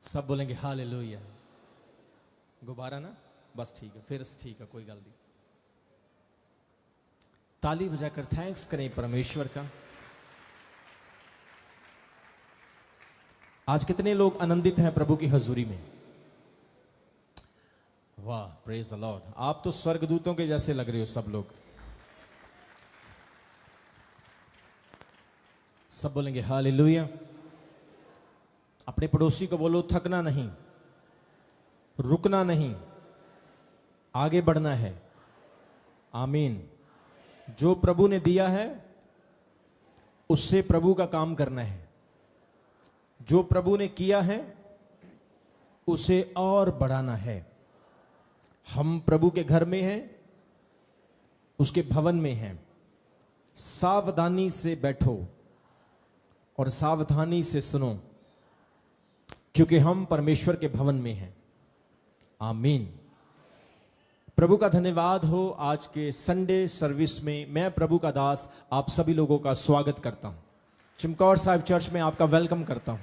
सब बोलेंगे हालेलुया। गुब्बारा ना, बस ठीक है, फिर ठीक है, कोई गल नहीं। ताली बजाकर थैंक्स करें परमेश्वर का। आज कितने लोग आनंदित हैं प्रभु की हजूरी में? वाह, प्रेज द लॉर्ड। आप तो स्वर्गदूतों के जैसे लग रहे हो सब लोग। सब बोलेंगे हालेलुया। अपने पड़ोसी को बोलो, थकना नहीं, रुकना नहीं, आगे बढ़ना है। आमीन। जो प्रभु ने दिया है उससे प्रभु का काम करना है। जो प्रभु ने किया है उसे और बढ़ाना है। हम प्रभु के घर में हैं, उसके भवन में हैं। सावधानी से बैठो और सावधानी से सुनो, क्योंकि हम परमेश्वर के भवन में हैं। आमीन। प्रभु का धन्यवाद हो। आज के संडे सर्विस में मैं प्रभु का दास आप सभी लोगों का स्वागत करता हूं। चमकौर साहिब चर्च में आपका वेलकम करता हूं।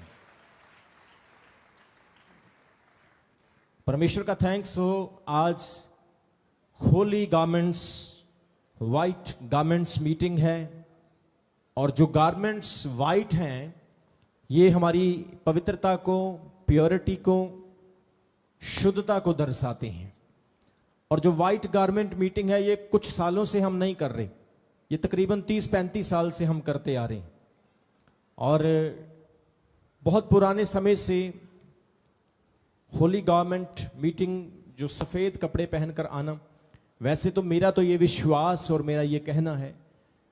परमेश्वर का थैंक्स हो। आज Holi garments, white garments meeting है। और जो गारमेंट्स वाइट हैं ये हमारी पवित्रता को, प्योरिटी को, शुद्धता को दर्शाते हैं। और जो वाइट गारमेंट मीटिंग है ये कुछ सालों से हम नहीं कर रहे, ये तकरीबन 30-35 साल से हम करते आ रहे हैं। और बहुत पुराने समय से होली गारमेंट मीटिंग, जो सफ़ेद कपड़े पहनकर आना, वैसे तो मेरा तो ये विश्वास और मेरा ये कहना है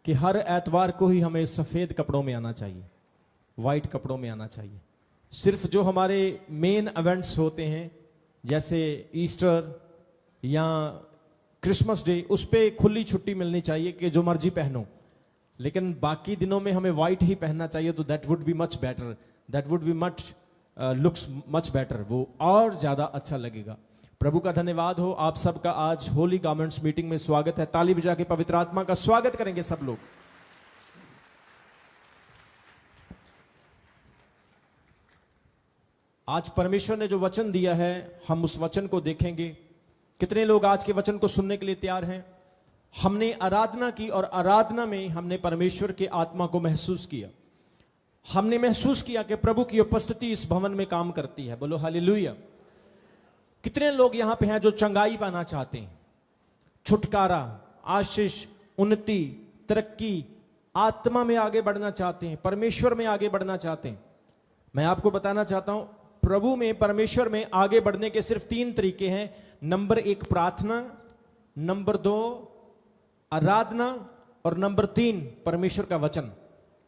कि हर एतवार को ही हमें सफ़ेद कपड़ों में आना चाहिए, वाइट कपड़ों में आना चाहिए। सिर्फ जो हमारे मेन इवेंट्स होते हैं जैसे ईस्टर या क्रिसमस डे, उस पर खुली छुट्टी मिलनी चाहिए कि जो मर्जी पहनो, लेकिन बाकी दिनों में हमें वाइट ही पहनना चाहिए। तो that would be much better, that would be much looks much better, वो और ज़्यादा अच्छा लगेगा। प्रभु का धन्यवाद हो। आप सबका आज होली गारमेंट्स मीटिंग में स्वागत है। ताली बजा के पवित्र आत्मा का स्वागत करेंगे सब लोग। आज परमेश्वर ने जो वचन दिया है हम उस वचन को देखेंगे। कितने लोग आज के वचन को सुनने के लिए तैयार हैं? हमने आराधना की और आराधना में हमने परमेश्वर के आत्मा को महसूस किया। हमने महसूस किया कि प्रभु की उपस्थिति इस भवन में काम करती है। बोलो हालेलुया। कितने लोग यहां पे हैं जो चंगाई पाना चाहते हैं, छुटकारा, आशीष, उन्नति, तरक्की, आत्मा में आगे बढ़ना चाहते हैं, परमेश्वर में आगे बढ़ना चाहते हैं? मैं आपको बताना चाहता हूं, प्रभु में, परमेश्वर में आगे बढ़ने के सिर्फ 3 तरीके हैं। नंबर 1 प्रार्थना, नंबर 2 आराधना और नंबर 3 परमेश्वर का वचन।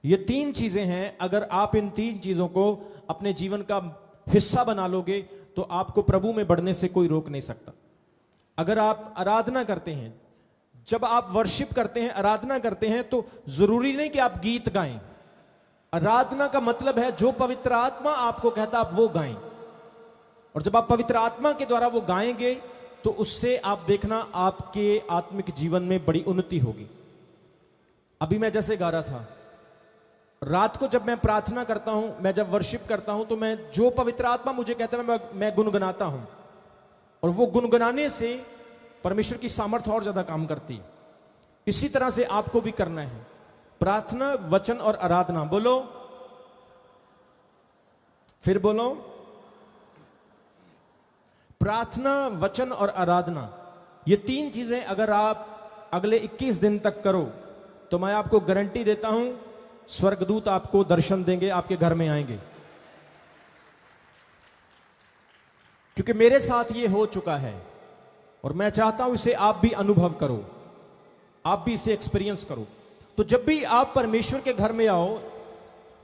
ये 3 चीजें हैं। अगर आप इन 3 चीजों को अपने जीवन का हिस्सा बना लोगे तो आपको प्रभु में बढ़ने से कोई रोक नहीं सकता। अगर आप आराधना करते हैं, जब आप वर्शिप करते हैं, आराधना करते हैं, तो जरूरी नहीं कि आप गीत गाएं। आराधना का मतलब है जो पवित्र आत्मा आपको कहता आप वो गाएं। और जब आप पवित्र आत्मा के द्वारा वो गाएंगे तो उससे आप देखना आपके आत्मिक जीवन में बड़ी उन्नति होगी। अभी मैं जैसे गा रहा था, रात को जब मैं प्रार्थना करता हूं, मैं जब वर्शिप करता हूं, तो मैं जो पवित्र आत्मा मुझे कहता है मैं गुनगुनाता हूं। और वो गुनगुनाने से परमेश्वर की सामर्थ्य और ज्यादा काम करती है। इसी तरह से आपको भी करना है, प्रार्थना, वचन और आराधना। बोलो, फिर बोलो, प्रार्थना, वचन और आराधना। ये 3 चीजें अगर आप अगले 21 दिन तक करो तो मैं आपको गारंटी देता हूं स्वर्गदूत आपको दर्शन देंगे, आपके घर में आएंगे। क्योंकि मेरे साथ ये हो चुका है और मैं चाहता हूं इसे आप भी अनुभव करो, आप भी इसे एक्सपीरियंस करो। तो जब भी आप परमेश्वर के घर में आओ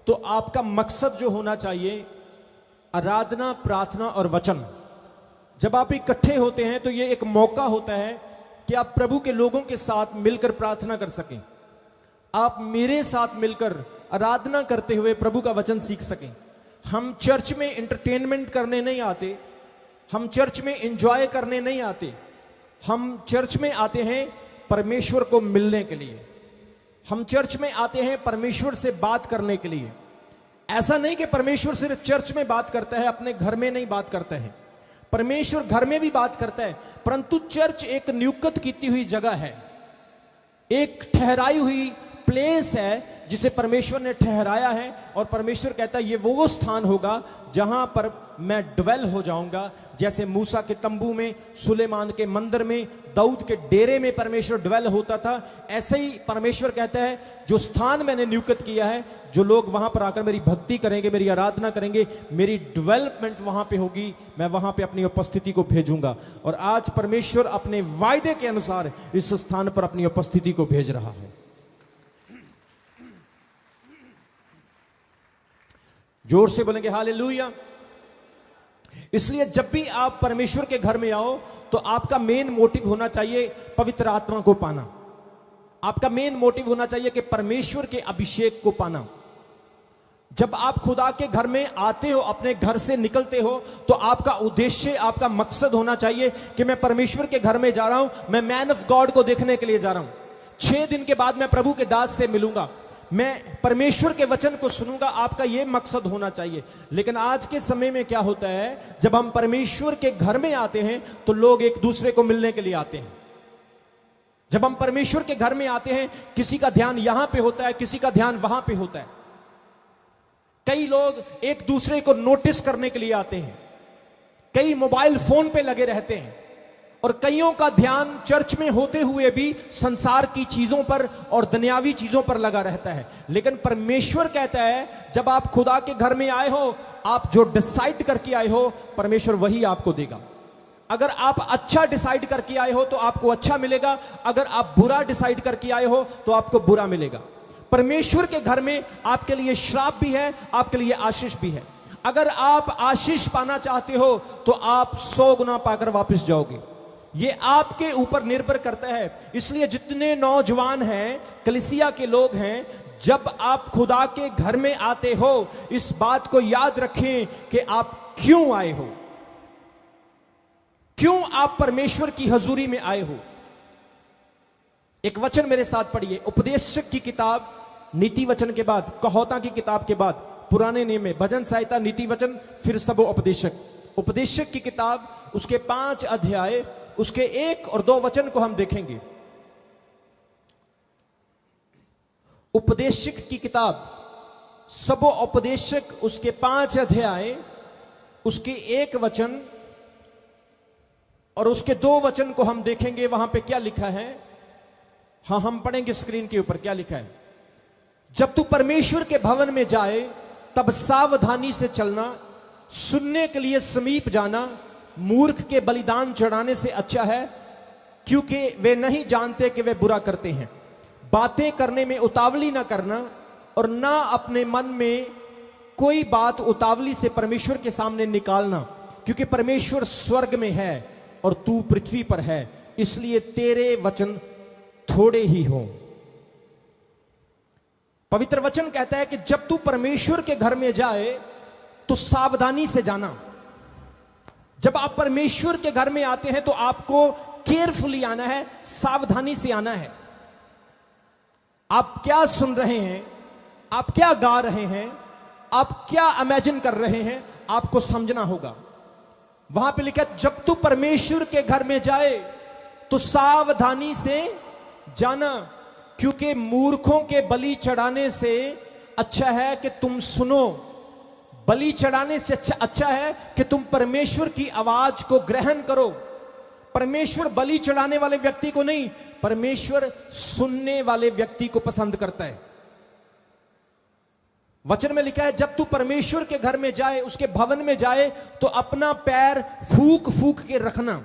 तो आपका मकसद जो होना चाहिए, आराधना, प्रार्थना और वचन। जब आप इकट्ठे होते हैं तो ये एक मौका होता है कि आप प्रभु के लोगों के साथ मिलकर प्रार्थना कर सकें, आप मेरे साथ मिलकर आराधना करते हुए प्रभु का वचन सीख सकें। हम चर्च में एंटरटेनमेंट करने नहीं आते, हम चर्च में एंजॉय करने नहीं आते, हम चर्च में आते हैं परमेश्वर को मिलने के लिए। हम चर्च में आते हैं परमेश्वर से बात करने के लिए। ऐसा नहीं कि परमेश्वर सिर्फ चर्च में बात करता है, अपने घर में नहीं बात करता है। परमेश्वर घर में भी बात करता है, परंतु चर्च एक नियुक्त की हुई जगह है, एक ठहराई हुई प्लेस है जिसे परमेश्वर ने ठहराया है। और परमेश्वर कहता है ये वो स्थान होगा जहां पर मैं ड्वेल हो जाऊंगा। जैसे मूसा के तंबू में, सुलेमान के मंदिर में, दाऊद के डेरे में परमेश्वर ड्वेल होता था, ऐसे ही परमेश्वर कहता है जो स्थान मैंने नियुक्त किया है, जो लोग वहां पर आकर मेरी भक्ति करेंगे, मेरी आराधना करेंगे, मेरी डेवलपमेंट वहां पे होगी, मैं वहां पे अपनी उपस्थिति को भेजूंगा। और आज परमेश्वर अपने वायदे के अनुसार इस स्थान पर अपनी उपस्थिति को भेज रहा है। जोर से बोलेंगे हालेलुया। इसलिए जब भी आप परमेश्वर के घर में आओ तो आपका मेन मोटिव होना चाहिए पवित्र आत्मा को पाना। आपका मेन मोटिव होना चाहिए कि परमेश्वर के अभिषेक को पाना। जब आप खुदा के घर में आते हो, अपने घर से निकलते हो, तो आपका उद्देश्य, आपका मकसद होना चाहिए कि मैं परमेश्वर के घर में जा रहा हूं, मैं मैन ऑफ गॉड को देखने के लिए जा रहा हूं। 6 दिन के बाद मैं प्रभु के दास से मिलूंगा, मैं परमेश्वर के वचन को सुनूंगा। आपका यह मकसद होना चाहिए। लेकिन आज के समय में क्या होता है, जब हम परमेश्वर के घर में आते हैं तो लोग एक दूसरे को मिलने के लिए आते हैं। जब हम परमेश्वर के घर में आते हैं, किसी का ध्यान यहां पे होता है, किसी का ध्यान वहां पे होता है। कई लोग एक दूसरे को नोटिस करने के लिए आते हैं, कई मोबाइल फोन पे लगे रहते हैं, और कईयों का ध्यान चर्च में होते हुए भी संसार की चीजों पर और दुनियावी चीजों पर लगा रहता है। लेकिन परमेश्वर कहता है जब आप खुदा के घर में आए हो, आप जो डिसाइड करके आए हो, परमेश्वर वही आपको देगा। अगर आप अच्छा डिसाइड करके आए हो तो आपको अच्छा मिलेगा, अगर आप बुरा डिसाइड करके आए हो तो आपको बुरा मिलेगा। परमेश्वर के घर में आपके लिए श्राप भी है, आपके लिए आशीष भी है। अगर आप आशीष पाना चाहते हो तो आप 100 गुना पाकर वापस जाओगे। ये आपके ऊपर निर्भर करता है। इसलिए जितने नौजवान हैं, कलीसिया के लोग हैं, जब आप खुदा के घर में आते हो, इस बात को याद रखें कि आप क्यों आए हो, क्यों आप परमेश्वर की हजूरी में आए हो। एक वचन मेरे साथ पढ़िए, उपदेशक की किताब नीति वचन के बाद, कहोता की किताब के बाद, पुराने नियम में भजन संहिता, नीति वचन, फिर सब उपदेशक। उपदेशक की किताब उसके 5 अध्याय, उसके 1 और 2 वचन को हम देखेंगे। उपदेशक की किताब सब उपदेशक उसके 5 अध्याय, उसके 1 वचन और उसके 2 वचन को हम देखेंगे। वहां पे क्या लिखा है, हाँ हम पढ़ेंगे स्क्रीन के ऊपर क्या लिखा है। जब तू परमेश्वर के भवन में जाए तब सावधानी से चलना, सुनने के लिए समीप जाना मूर्ख के बलिदान चढ़ाने से अच्छा है, क्योंकि वे नहीं जानते कि वे बुरा करते हैं। बातें करने में उतावली ना करना, और ना अपने मन में कोई बात उतावली से परमेश्वर के सामने निकालना, क्योंकि परमेश्वर स्वर्ग में है और तू पृथ्वी पर है, इसलिए तेरे वचन थोड़े ही हो। पवित्र वचन कहता है कि जब तू परमेश्वर के घर में जाए तो सावधानी से जाना। जब आप परमेश्वर के घर में आते हैं तो आपको केयरफुली आना है, सावधानी से आना है। आप क्या सुन रहे हैं, आप क्या गा रहे हैं, आप क्या इमेजिन कर रहे हैं, आपको समझना होगा। वहां पे लिखा जब तू परमेश्वर के घर में जाए तो सावधानी से जाना, क्योंकि मूर्खों के बलि चढ़ाने से अच्छा है कि तुम सुनो। बलि चढ़ाने से अच्छा है कि तुम परमेश्वर की आवाज को ग्रहण करो। परमेश्वर बलि चढ़ाने वाले व्यक्ति को नहीं, परमेश्वर सुनने वाले व्यक्ति को पसंद करता है। वचन में लिखा है जब तू परमेश्वर के घर में जाए, उसके भवन में जाए, तो अपना पैर फूक फूक के रखना,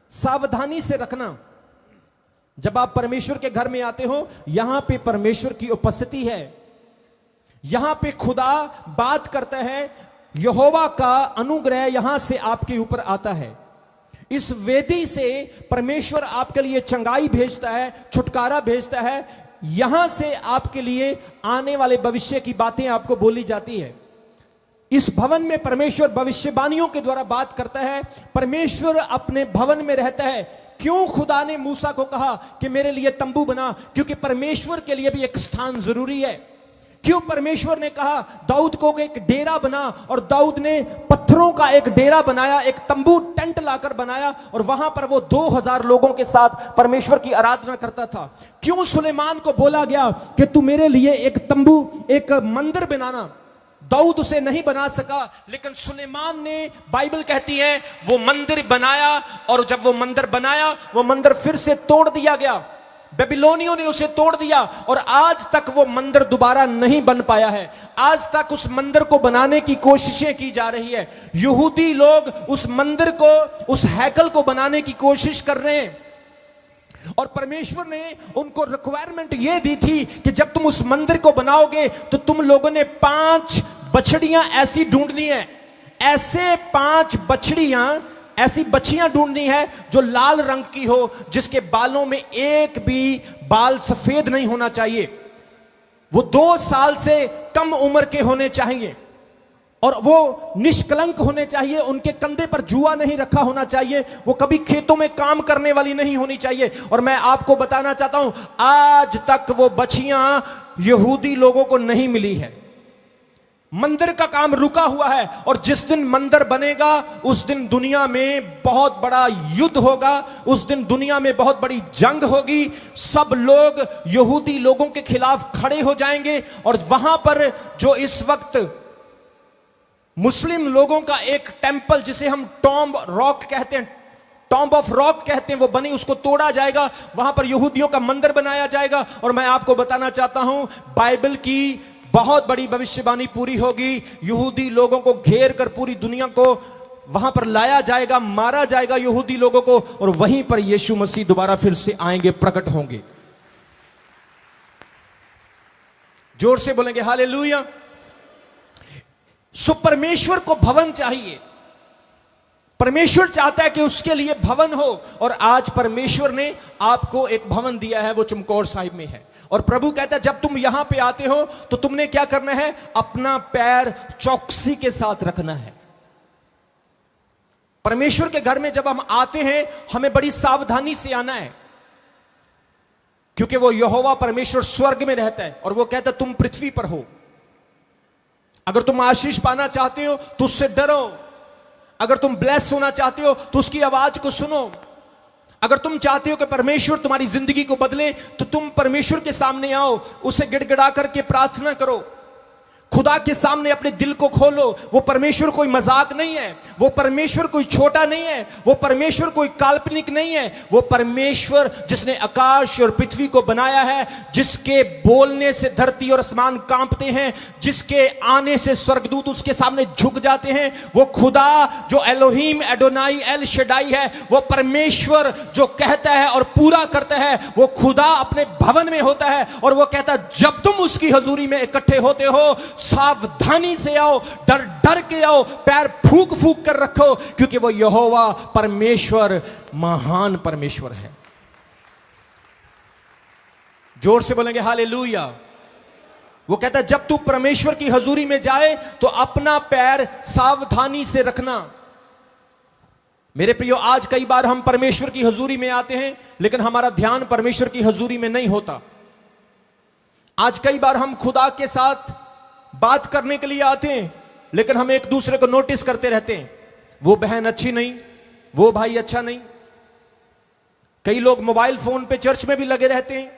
सावधानी से रखना। जब आप परमेश्वर के घर में आते हो, यहां पे परमेश्वर की उपस्थिति है, यहां पे खुदा बात करता है, यहोवा का अनुग्रह यहां से आपके ऊपर आता है। इस वेदी से परमेश्वर आपके लिए चंगाई भेजता है, छुटकारा भेजता है। यहां से आपके लिए आने वाले भविष्य की बातें आपको बोली जाती है। इस भवन में परमेश्वर भविष्यवाणियों के द्वारा बात करता है। परमेश्वर अपने भवन में रहता है। क्यों खुदा ने मूसा को कहा कि मेरे लिए तंबू बना? क्योंकि परमेश्वर के लिए भी एक स्थान जरूरी है। क्यों परमेश्वर ने कहा दाऊद को एक डेरा बना, और दाऊद ने पत्थरों का एक डेरा बनाया, एक तंबू टेंट लाकर बनाया, और वहां पर वो 2000 लोगों के साथ परमेश्वर की आराधना करता था। क्यों सुलेमान को बोला गया कि तू मेरे लिए एक तंबू, एक मंदिर बनाना? दाऊद उसे नहीं बना सका, लेकिन सुलेमान ने, बाइबल कहती है, वो मंदिर बनाया, और जब वो मंदिर बनाया, वो मंदिर फिर से तोड़ दिया गया। बेबीलोनियों ने उसे तोड़ दिया, और आज तक वो मंदिर दोबारा नहीं बन पाया है। आज तक उस मंदिर को बनाने की कोशिशें की जा रही है। यहूदी लोग उस मंदिर को, उस हैकल को बनाने की कोशिश कर रहे हैं, और परमेश्वर ने उनको रिक्वायरमेंट यह दी थी कि जब तुम उस मंदिर को बनाओगे तो तुम लोगों ने 5 बछड़ियां ऐसी ढूंढनी है, ऐसे 5 बछड़ियां, ऐसी बच्चियां ढूंढनी है जो लाल रंग की हो, जिसके बालों में एक भी बाल सफेद नहीं होना चाहिए, वो 2 साल से कम उम्र के होने चाहिए, और वो निष्कलंक होने चाहिए, उनके कंधे पर जुआ नहीं रखा होना चाहिए, वो कभी खेतों में काम करने वाली नहीं होनी चाहिए। और मैं आपको बताना चाहता हूं, आज तक वो बच्चियां यहूदी लोगों को नहीं मिली है। मंदिर का काम रुका हुआ है, और जिस दिन मंदिर बनेगा उस दिन दुनिया में बहुत बड़ा युद्ध होगा, उस दिन दुनिया में बहुत बड़ी जंग होगी। सब लोग यहूदी लोगों के खिलाफ खड़े हो जाएंगे, और वहां पर जो इस वक्त मुस्लिम लोगों का एक टेंपल, जिसे हम टॉम्ब रॉक कहते हैं, टॉम्ब ऑफ रॉक कहते हैं, वो बनी, उसको तोड़ा जाएगा, वहां पर यहूदियों का मंदिर बनाया जाएगा। और मैं आपको बताना चाहता हूं, बाइबल की बहुत बड़ी भविष्यवाणी पूरी होगी। यहूदी लोगों को घेर कर पूरी दुनिया को वहां पर लाया जाएगा, मारा जाएगा यहूदी लोगों को, और वहीं पर यीशु मसीह दोबारा फिर से आएंगे, प्रकट होंगे। जोर से बोलेंगे हालेलुया। सो परमेश्वर को भवन चाहिए, परमेश्वर चाहता है कि उसके लिए भवन हो, और आज परमेश्वर ने आपको एक भवन दिया है, वो चमकौर साहिब में है। और प्रभु कहता है जब तुम यहां पे आते हो तो तुमने क्या करना है, अपना पैर चौकसी के साथ रखना है। परमेश्वर के घर में जब हम आते हैं, हमें बड़ी सावधानी से आना है, क्योंकि वो यहोवा परमेश्वर स्वर्ग में रहता है, और वो कहता है तुम पृथ्वी पर हो। अगर तुम आशीष पाना चाहते हो तो उससे डरो, अगर तुम ब्लेस होना चाहते हो तो उसकी आवाज को सुनो, अगर तुम चाहते हो कि परमेश्वर तुम्हारी जिंदगी को बदले तो तुम परमेश्वर के सामने आओ, उसे गिड़गिड़ा करके प्रार्थना करो, खुदा के सामने अपने दिल को खोलो। वो परमेश्वर कोई मजाक नहीं है, वो परमेश्वर कोई छोटा नहीं है, वो परमेश्वर कोई काल्पनिक नहीं है। वो परमेश्वर जिसने आकाश और पृथ्वी को बनाया है, जिसके बोलने से धरती और आसमान कांपते हैं, जिसके आने से स्वर्गदूत उसके सामने झुक जाते हैं, वो खुदा जो एलोहीम एडोनाई एल शडाई है, वो परमेश्वर जो कहता है और पूरा करता है, वो खुदा अपने भवन में होता है। और वो कहता है जब तुम उसकी हजूरी में इकट्ठे होते हो, सावधानी से आओ, डर डर के आओ, पैर फूक फूक कर रखो, क्योंकि वो यहोवा परमेश्वर महान परमेश्वर है। जोर से बोलेंगे हालेलुया। वो कहता है जब तू परमेश्वर की हजूरी में जाए तो अपना पैर सावधानी से रखना। मेरे प्रियो, आज कई बार हम परमेश्वर की हजूरी में आते हैं, लेकिन हमारा ध्यान परमेश्वर की हजूरी में नहीं होता। आज कई बार हम खुदा के साथ बात करने के लिए आते हैं, लेकिन हम एक दूसरे को नोटिस करते रहते हैं, वो बहन अच्छी नहीं, वो भाई अच्छा नहीं। कई लोग मोबाइल फोन पे चर्च में भी लगे रहते हैं,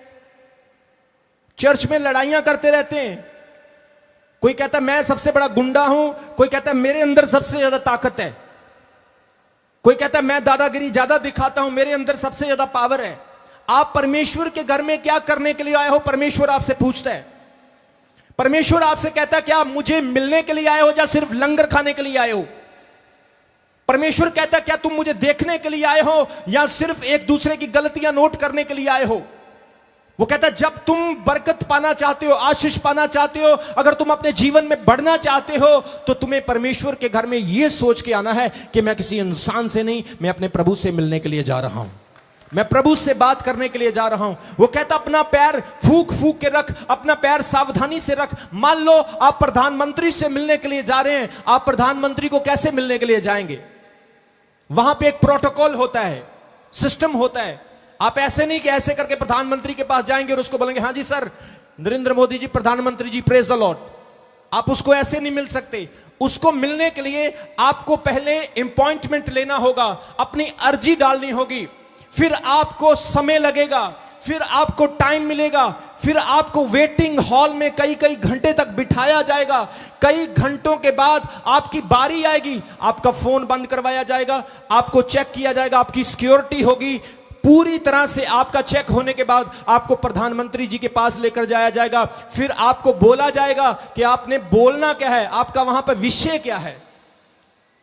चर्च में लड़ाइयां करते रहते हैं। कोई कहता है मैं सबसे बड़ा गुंडा हूं, कोई कहता है मेरे अंदर सबसे ज्यादा ताकत है, कोई कहता है मैं दादागिरी ज्यादा दिखाता हूं, मेरे अंदर सबसे ज्यादा पावर है। आप परमेश्वर के घर में क्या करने के लिए आए हो? परमेश्वर आपसे पूछता है। परमेश्वर आपसे कहता है क्या मुझे मिलने के लिए आए हो या सिर्फ लंगर खाने के लिए आए हो? परमेश्वर कहता है क्या तुम मुझे देखने के लिए आए हो या सिर्फ एक दूसरे की गलतियां नोट करने के लिए आए हो? वो कहता है जब तुम बरकत पाना चाहते हो, आशीष पाना चाहते हो, अगर तुम अपने जीवन में बढ़ना चाहते हो, तो तुम्हें परमेश्वर के घर में यह सोच के आना है कि मैं किसी इंसान से नहीं, मैं अपने प्रभु से मिलने के लिए जा रहा हूं, मैं प्रभु से बात करने के लिए जा रहा हूं। वो कहता अपना पैर फूक फूक के रख, अपना पैर सावधानी से रख। मान लो आप प्रधानमंत्री से मिलने के लिए जा रहे हैं, आप प्रधानमंत्री को कैसे मिलने के लिए जाएंगे? वहां पे एक प्रोटोकॉल होता है, सिस्टम होता है। आप ऐसे नहीं कि ऐसे करके प्रधानमंत्री के पास जाएंगे और उसको बोलेंगे हाँ जी सर नरेंद्र मोदी जी प्रधानमंत्री जी, प्रेज द लॉर्ड, आप उसको ऐसे नहीं मिल सकते। उसको मिलने के लिए आपको पहले अपॉइंटमेंट लेना होगा, अपनी अर्जी डालनी होगी, फिर आपको समय लगेगा, फिर आपको टाइम मिलेगा, फिर आपको वेटिंग हॉल में कई कई घंटे तक बिठाया जाएगा। कई घंटों के बाद आपकी बारी आएगी, आपका फोन बंद करवाया जाएगा, आपको चेक किया जाएगा, आपकी सिक्योरिटी होगी। पूरी तरह से आपका चेक होने के बाद आपको प्रधानमंत्री जी के पास लेकर जाया जाएगा। फिर आपको बोला जाएगा कि आपने बोलना क्या है, आपका वहां पर विषय क्या है,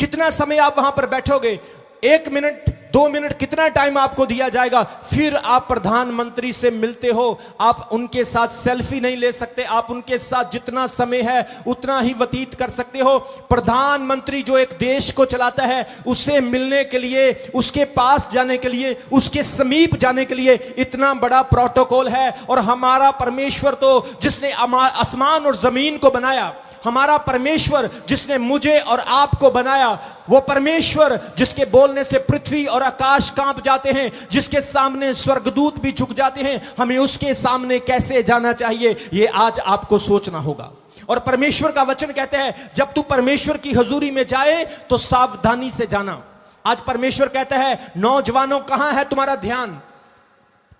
कितना समय आप वहां पर बैठोगे, 1 मिनट 2 मिनट, कितना टाइम आपको दिया जाएगा। फिर आप प्रधानमंत्री से मिलते हो। आप उनके साथ सेल्फी नहीं ले सकते, आप उनके साथ जितना समय है उतना ही व्यतीत कर सकते हो। प्रधानमंत्री जो एक देश को चलाता है, उससे मिलने के लिए, उसके पास जाने के लिए, उसके समीप जाने के लिए इतना बड़ा प्रोटोकॉल है। और हमारा परमेश्वर तो जिसने आसमान और जमीन को बनाया, हमारा परमेश्वर जिसने मुझे और आपको बनाया, वो परमेश्वर जिसके बोलने से पृथ्वी और आकाश कांप जाते हैं, जिसके सामने स्वर्गदूत भी झुक जाते हैं, हमें उसके सामने कैसे जाना चाहिए, ये आज आपको सोचना होगा। और परमेश्वर का वचन कहते हैं, जब तू परमेश्वर की हजूरी में जाए तो सावधानी से जाना। आज परमेश्वर कहता है, नौजवानों कहां है तुम्हारा ध्यान,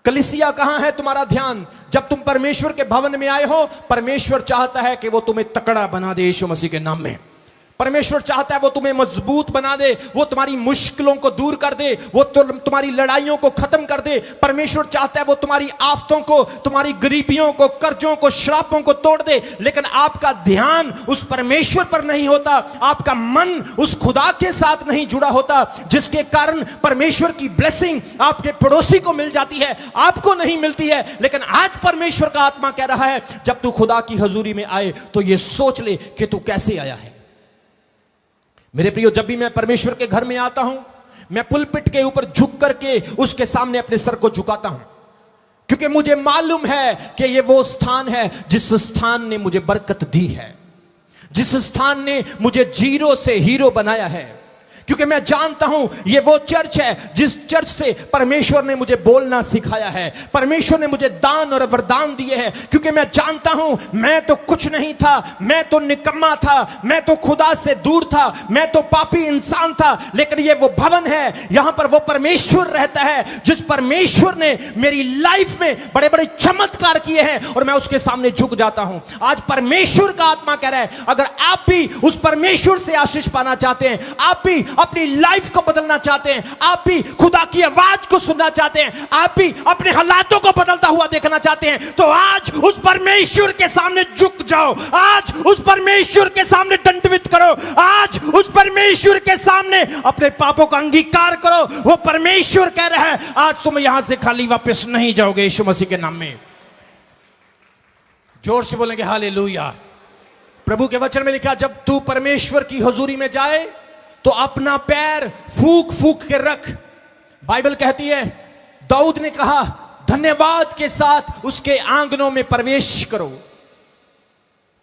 कलीसिया कहां है तुम्हारा ध्यान। जब तुम परमेश्वर के भवन में आए हो, परमेश्वर चाहता है कि वो तुम्हें तकड़ा बना दे यीशु मसीह के नाम में। परमेश्वर चाहता है वो तुम्हें मजबूत बना दे, वो तुम्हारी मुश्किलों को दूर कर दे, वो तुम्हारी लड़ाइयों को खत्म कर दे। परमेश्वर चाहता है वो तुम्हारी आफतों को, तुम्हारी गरीबियों को, कर्जों को, श्रापों को तोड़ दे। लेकिन आपका ध्यान उस परमेश्वर पर नहीं होता, आपका मन उस खुदा के साथ नहीं जुड़ा होता, जिसके कारण परमेश्वर की ब्लेसिंग आपके पड़ोसी को मिल जाती है, आपको नहीं मिलती है। लेकिन आज परमेश्वर का आत्मा कह रहा है, जब तू खुदा की हजूरी में आए तो ये सोच ले कि तू कैसे आया है। मेरे प्रियो, जब भी मैं परमेश्वर के घर में आता हूं, मैं पुलपिट के ऊपर झुक करके उसके सामने अपने सर को झुकाता हूं, क्योंकि मुझे मालूम है कि यह वो स्थान है जिस स्थान ने मुझे बरकत दी है, जिस स्थान ने मुझे जीरो से हीरो बनाया है। क्योंकि मैं जानता हूं यह वो चर्च है जिस चर्च से परमेश्वर ने मुझे बोलना सिखाया है, परमेश्वर ने मुझे दान और वरदान दिए हैं। क्योंकि मैं जानता हूं मैं तो कुछ नहीं था, मैं तो निकम्मा था, मैं तो खुदा से दूर था, मैं तो पापी इंसान था। लेकिन यह वो भवन है, यहां पर वो परमेश्वर रहता है, जिस परमेश्वर ने मेरी लाइफ में बड़े बड़े चमत्कार किए हैं, और मैं उसके सामने झुक जाता हूं। आज परमेश्वर का आत्मा कह रहा है, अगर आप भी उस परमेश्वर से आशीष पाना चाहते हैं, आप भी अपनी लाइफ को बदलना चाहते हैं, आप भी खुदा की आवाज को सुनना चाहते हैं, आप भी अपने हालातों को बदलता हुआ देखना चाहते हैं, तो आज उस परमेश्वर के सामने झुक जाओ, आज उस परमेश्वर के सामने दंडवत करो, आज उस परमेश्वर के सामने अपने पापों का अंगीकार करो। वो परमेश्वर कह रहा है, आज तुम यहां से खाली वापस नहीं जाओगे यीशु मसीह के नाम में। जोर से बोलेंगे हालेलुया। प्रभु के वचन में लिखा, जब तू परमेश्वर की हुजूरी में जाए तो अपना पैर फूक फूक के रख। बाइबल कहती है, दाऊद ने कहा, धन्यवाद के साथ उसके आंगनों में प्रवेश करो।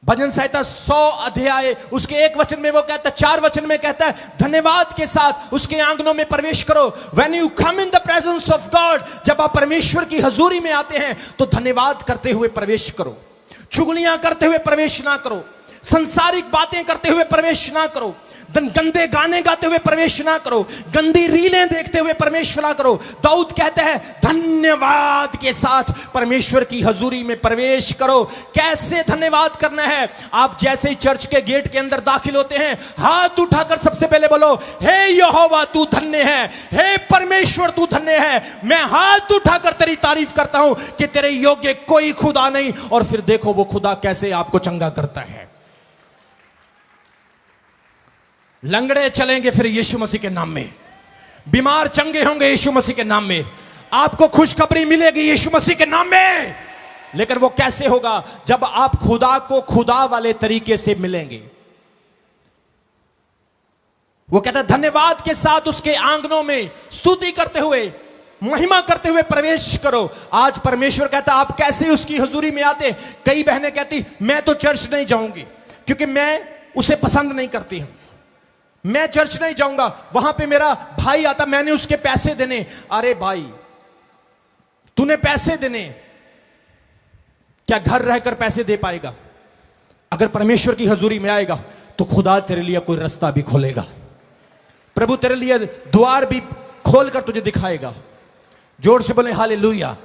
भजन संहिता 100 अध्याय उसके 1 वचन में वो कहता है, 4 वचन में कहता है, धन्यवाद के साथ उसके आंगनों में प्रवेश करो। When you come in the presence of God, जब आप परमेश्वर की हजूरी में आते हैं तो धन्यवाद करते हुए प्रवेश करो, चुगलियां करते हुए प्रवेश ना करो, संसारिक बातें करते हुए प्रवेश ना करो, गंदे गाने गाते हुए प्रवेश ना करो, गंदी रीलें देखते हुए प्रवेश ना करो। दाऊद कहते हैं, धन्यवाद के साथ परमेश्वर की हजूरी में प्रवेश करो। कैसे धन्यवाद करना है? आप जैसे ही चर्च के गेट के अंदर दाखिल होते हैं, हाथ उठाकर सबसे पहले बोलो, हे यहोवा तू धन्य है, हे परमेश्वर तू धन्य है। मैं हाथ उठाकर तेरी तारीफ करता हूं कि तेरे योग्य कोई खुदा नहीं। और फिर देखो वो खुदा कैसे आपको चंगा करता है। लंगड़े चलेंगे फिर यीशु मसीह के नाम में, बीमार चंगे होंगे यीशु मसीह के नाम में, आपको खुशखबरी मिलेगी यीशु मसीह के नाम में। लेकिन वो कैसे होगा? जब आप खुदा को खुदा वाले तरीके से मिलेंगे। वो कहता है, धन्यवाद के साथ उसके आंगनों में स्तुति करते हुए, महिमा करते हुए प्रवेश करो। आज परमेश्वर कहता है, आप कैसे उसकी हुजूरी में आते? कई बहनें कहती, मैं तो चर्च नहीं जाऊंगी क्योंकि मैं उसे पसंद नहीं करती हूं, मैं चर्च नहीं जाऊंगा, वहां पे मेरा भाई आता, मैंने उसके पैसे देने। अरे भाई, तूने पैसे देने, क्या घर रहकर पैसे दे पाएगा? अगर परमेश्वर की हजूरी में आएगा तो खुदा तेरे लिए कोई रास्ता भी खोलेगा, प्रभु तेरे लिए द्वार भी खोलकर तुझे दिखाएगा। जोर से बोले हालेलुया।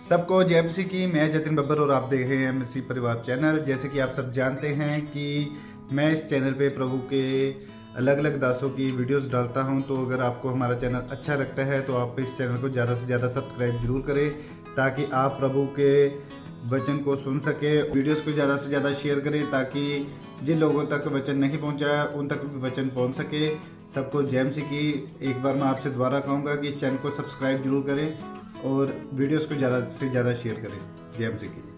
सबको जय मसीह की। मैं जतिन बब्बर और आप देख रहे हैं मसीह परिवार चैनल। जैसे कि आप सब जानते हैं कि मैं इस चैनल पे प्रभु के अलग अलग दासों की वीडियोस डालता हूं, तो अगर आपको हमारा चैनल अच्छा लगता है तो आप इस चैनल को ज़्यादा से ज़्यादा सब्सक्राइब जरूर करें, ताकि आप प्रभु के वचन को सुन सके। वीडियोस को ज़्यादा से ज़्यादा शेयर करें ताकि जिन लोगों तक वचन नहीं पहुंचा उन तक भी वचन पहुंच सके। सबको जय मसीह की। एक बार मैं आपसे दोबारा कहूँगा कि इस चैनल को सब्सक्राइब जरूर करें और वीडियोस को ज़्यादा से ज़्यादा शेयर करें। जय मसीह की।